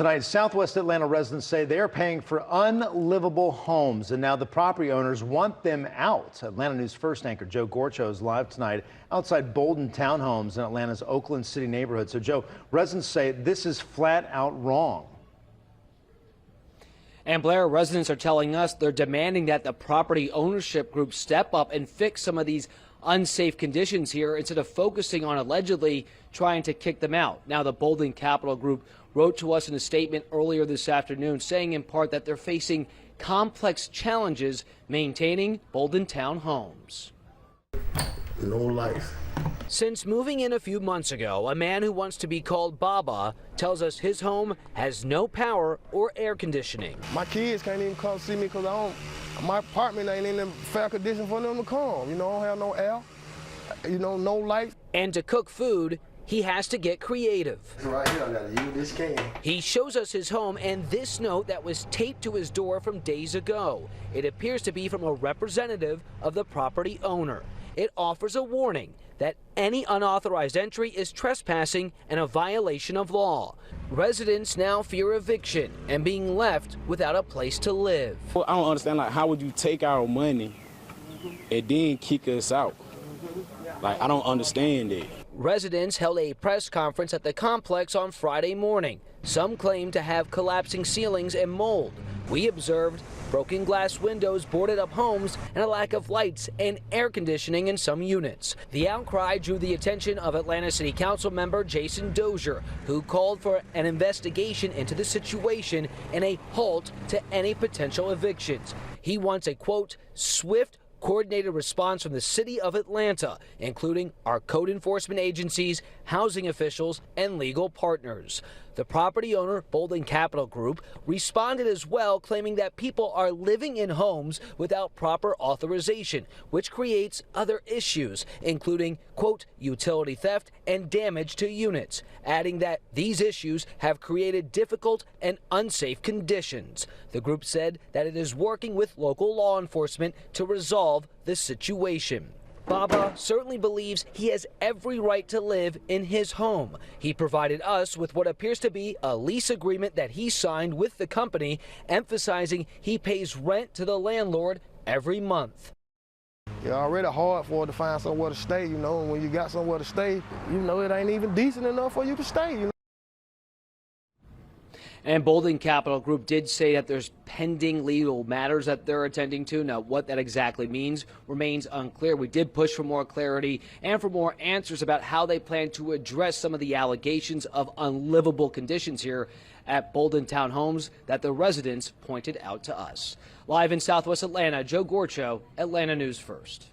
Tonight, Southwest Atlanta residents say they are paying for unlivable homes, and now the property owners want them out. Atlanta News First anchor Joe Gorcho is live tonight outside Bolden Townhomes in Atlanta's Oakland City neighborhood. So, Joe, residents say this is flat out wrong. And Blair, residents are telling us they're demanding that the property ownership group step up and fix some of these unsafe conditions here instead of focusing on allegedly trying to kick them out. Now, the Bolden Capital Group wrote to us in a statement earlier this afternoon saying in part that they're facing complex challenges maintaining Bolden townhomes. No life. Since moving in a few months ago, a man who wants to be called Baba tells us his home has no power or air conditioning. My kids can't even come see me because my apartment ain't in the fair condition for them to come. You know, I don't have no air, no light. And to cook food, he has to get creative. Right here, I gotta use this can. He shows us his home and this note that was taped to his door from days ago. It appears to be from a representative of the property owner. It offers a warning that any unauthorized entry is trespassing and a violation of law. Residents now fear eviction and being left without a place to live. Well, I don't understand, like, how would you take our money and then kick us out? Like, I don't understand it. Residents held a press conference at the complex on Friday morning. Some claim to have collapsing ceilings and mold. We observed broken glass windows, boarded up homes, and a lack of lights and air conditioning in some units. The outcry drew the attention of Atlanta City Council member Jason Dozier, who called for an investigation into the situation and a halt to any potential evictions. He wants a, quote, swift, coordinated response from the city of Atlanta, including our code enforcement agencies, housing officials, and legal partners. The property owner, Bolden Capital Group, responded as well, claiming that people are living in homes without proper authorization, which creates other issues, including, quote, utility theft and damage to units, adding that these issues have created difficult and unsafe conditions. The group said that it is working with local law enforcement to resolve the situation. Baba certainly believes he has every right to live in his home. He provided us with what appears to be a lease agreement that he signed with the company, emphasizing he pays rent to the landlord every month. It's already hard for it to find somewhere to stay, and when you got somewhere to stay, it ain't even decent enough for you to stay, And Bolden Capital Group did say that there's pending legal matters that they're attending to. Now, what that exactly means remains unclear. We did push for more clarity and for more answers about how they plan to address some of the allegations of unlivable conditions here at Bolden Townhomes that the residents pointed out to us. Live in Southwest Atlanta, Joe Gorcho, Atlanta News First.